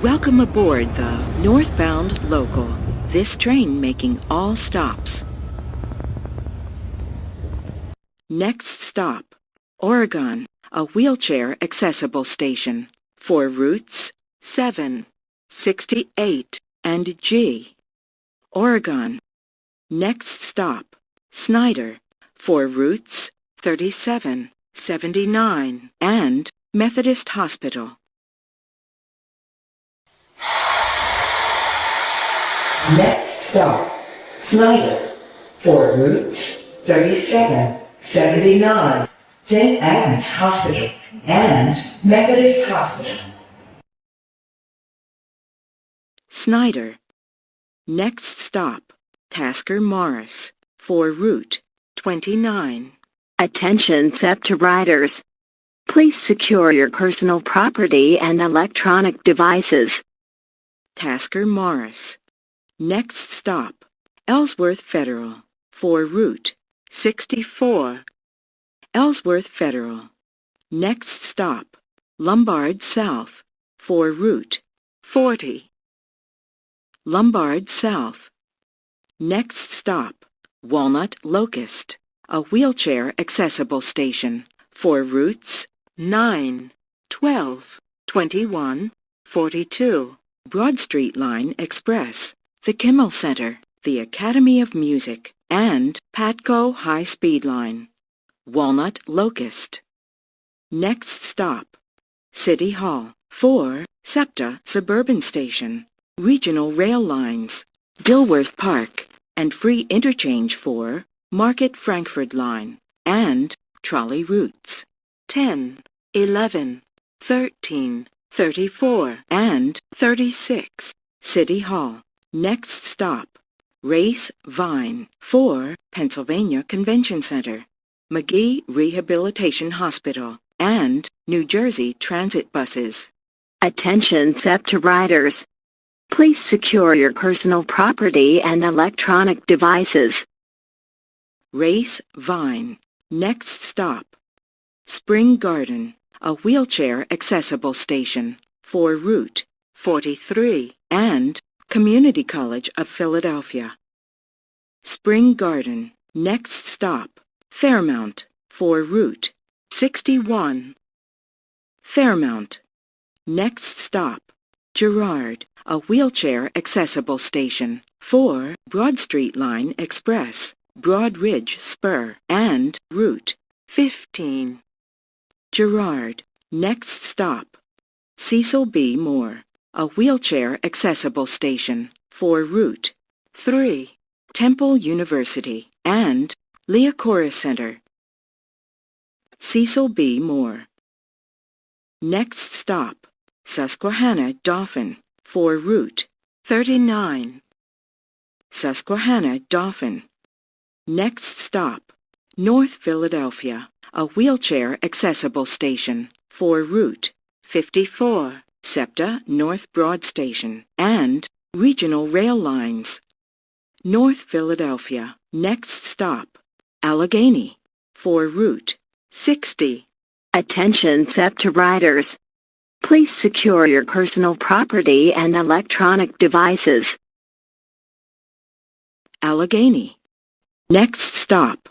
Welcome aboard the Northbound Local. This train making all stops. Next stop, Oregon, a wheelchair accessible station for routes 7, 68, and G. Oregon. Next stop, Snyder, for routes 37, 79, and Methodist Hospital. Next stop, Snyder, for routes 37, 79, St. Agnes Hospital, and Methodist Hospital. Snyder. Next stop, Tasker Morris, for route 29. Attention SEPTA riders. Please secure your personal property and electronic devices. Tasker Morris. Next stop, Ellsworth Federal, for route 64. Ellsworth Federal. Next stop, Lombard South, for route 40. Lombard South. Next stop, Walnut Locust, a wheelchair accessible station for routes 9, 12, 21, 42, Broad Street Line Express, the Kimmel Center, the Academy of Music, and Patco High Speed Line. Walnut Locust. Next stop, City Hall, for SEPTA Suburban Station, Regional Rail Lines, Dilworth Park, and free interchange for Market Frankfurt Line, and trolley routes 10, 11, 13, 34, and 36. City Hall. Next stop, Race Vine, for Pennsylvania Convention Center, McGee Rehabilitation Hospital, and New Jersey Transit buses. Attention SEPTA riders. Please secure your personal property and electronic devices. Race Vine. Next stop, Spring Garden, a wheelchair accessible station for route 43 and Community College of Philadelphia. Spring Garden. Next stop, Fairmount, for route 61. Fairmount. Next stop, Girard, a wheelchair accessible station for Broad Street Line Express, Broad Ridge Spur, and route 15. Girard. Next stop, Cecil B. Moore, a wheelchair accessible station for route 3, Temple University, and Leocora Center. Cecil B. Moore. Next stop, Susquehanna Dauphin, for route 39. Susquehanna Dauphin. Next stop, North Philadelphia, a wheelchair accessible station for route 54, SEPTA North Broad Station, and regional rail lines. North Philadelphia. Next stop, Allegheny, for route 60. Attention SEPTA riders. Please secure your personal property and electronic devices. Allegheny. Next stop,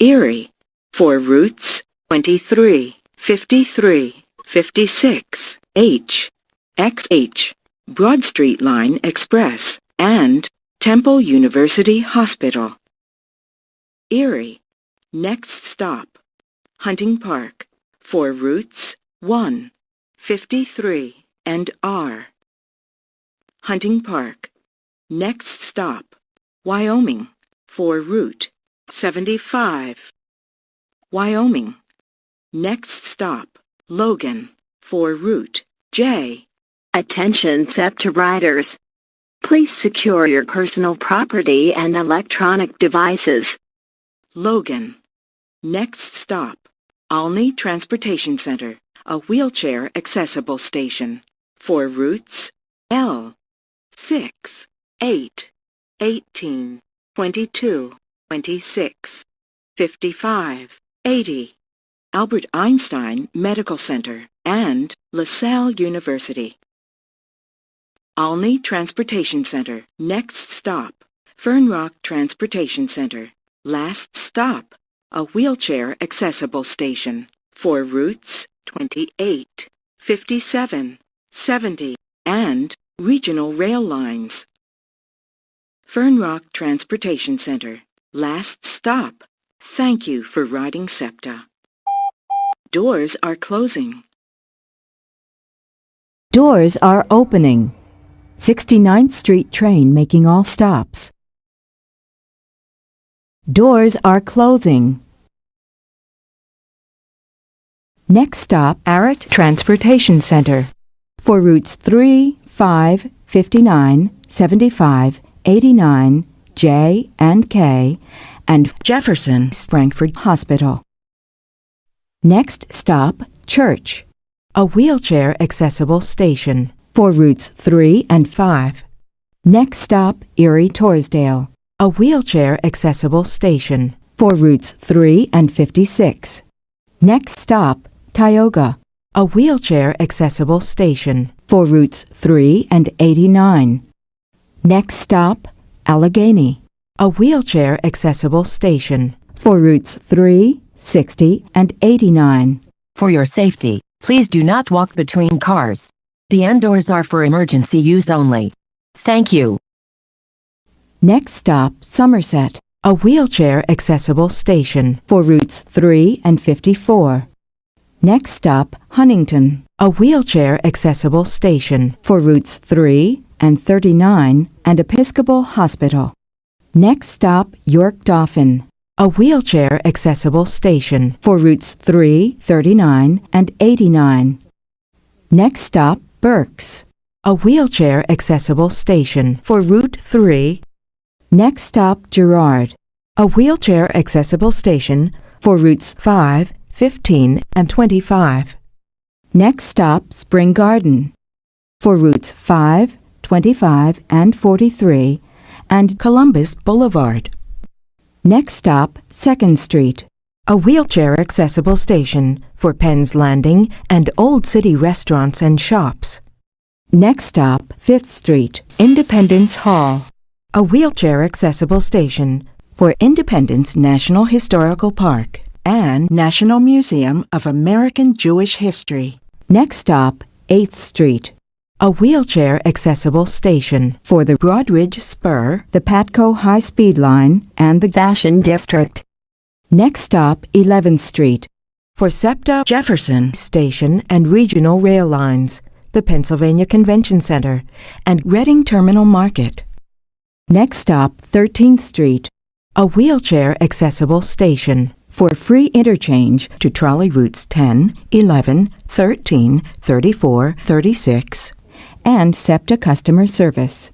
Erie, for routes 23, 53, 56, H, XH, Broad Street Line Express, and Temple University Hospital. Erie. Next stop, Hunting Park, for routes 1, 53, and R. Hunting Park. Next stop, Wyoming, for route 75. Wyoming. Next stop, Logan, for route J. Attention SEPTA riders. Please secure your personal property and electronic devices. Logan. Next stop, Olney Transportation Center, a wheelchair accessible station for routes L, 6, 8, 18, 22, 26, 55, 80, Albert Einstein Medical Center, and LaSalle University. Olney Transportation Center. Next stop, Fern Rock Transportation Center. Last stop, a wheelchair accessible station for routes 28, 57, 70, and regional rail lines. Fern Rock Transportation Center. Last stop. Thank you for riding SEPTA. Doors are closing. Doors are opening. 69th Street train making all stops. Doors are closing. Next stop, Arrett Transportation Center. For routes 3, 5, 59, 75, 89, J and K, and Jefferson Frankfurt Hospital. Next stop, Church, a wheelchair accessible station for routes 3 and 5. Next stop, Erie Torresdale, a wheelchair accessible station for routes 3 and 56. Next stop, Tioga, a wheelchair accessible station for routes 3 and 89. Next stop, Allegheny, a wheelchair accessible station for routes 3, 60, and 89. For your safety, please do not walk between cars. The end doors are for emergency use only. Thank you. Next stop, Somerset, a wheelchair accessible station for routes 3 and 54. Next stop, Huntington, a wheelchair accessible station for routes 3 and 39 and Episcopal Hospital. Next stop, York Dauphin, a wheelchair accessible station for routes 3, 39 and 89. Next stop, Berks, a wheelchair accessible station for route 3. Next stop, Girard, a wheelchair accessible station for routes 5, 15, and 25. Next stop, Spring Garden, for routes 5, 25, and 43, and Columbus Boulevard. Next stop, 2nd Street, a wheelchair accessible station for Penn's Landing and Old City restaurants and shops. Next stop, 5th Street, Independence Hall, a wheelchair accessible station for Independence National Historical Park and National Museum of American Jewish History. Next stop, 8th Street, a wheelchair accessible station for the Broadridge Spur, the Patco High Speed Line, and the Fashion District. Next stop, 11th Street, for SEPTA Jefferson Station and regional rail lines, the Pennsylvania Convention Center, and Reading Terminal Market. Next stop, 13th Street, a wheelchair accessible station for free interchange to trolley routes 10, 11, 13, 34, 36, and SEPTA customer service.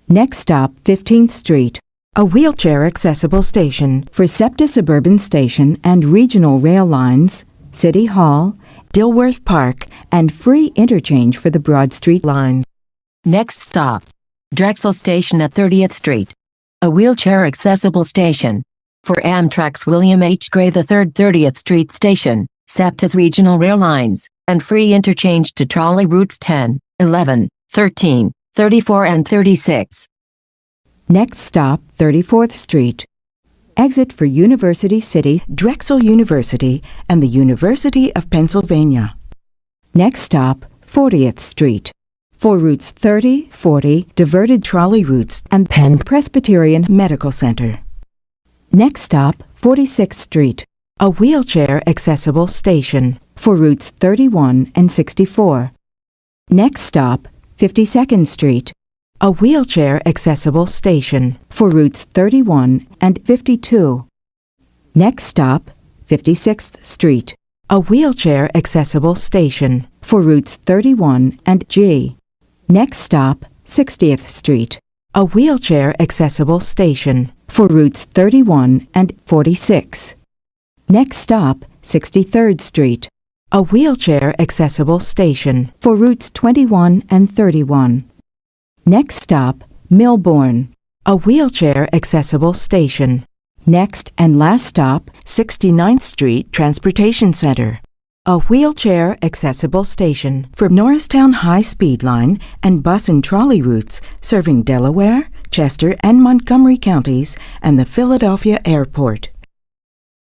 Next stop, 15th Street, a wheelchair accessible station for SEPTA Suburban Station and regional rail lines, City Hall, Dilworth Park, and free interchange for the Broad Street line. Next stop, Drexel Station at 30th Street, a wheelchair accessible station for Amtrak's William H. Gray III 30th Street Station, SEPTA's regional rail lines, and free interchange to trolley routes 10, 11, 13, 34, and 36. Next stop, 34th Street. Exit for University City, Drexel University, and the University of Pennsylvania. Next stop, 40th Street. For routes 30, 40, diverted trolley routes, and Penn Presbyterian Medical Center. Next stop, 46th Street, a wheelchair accessible station for routes 31 and 64. Next stop, 52nd Street, a wheelchair accessible station for routes 31 and 52. Next stop, 56th Street, a wheelchair accessible station for routes 31 and G. Next stop, 60th Street, a wheelchair accessible station for routes 31 and 46. Next stop, 63rd Street, a wheelchair accessible station for routes 21 and 31. Next stop, Millbourne, a wheelchair accessible station. Next and last stop, 69th Street Transportation Center, a wheelchair accessible station for Norristown High-Speed Line and bus and trolley routes serving Delaware, Chester, and Montgomery counties and the Philadelphia Airport.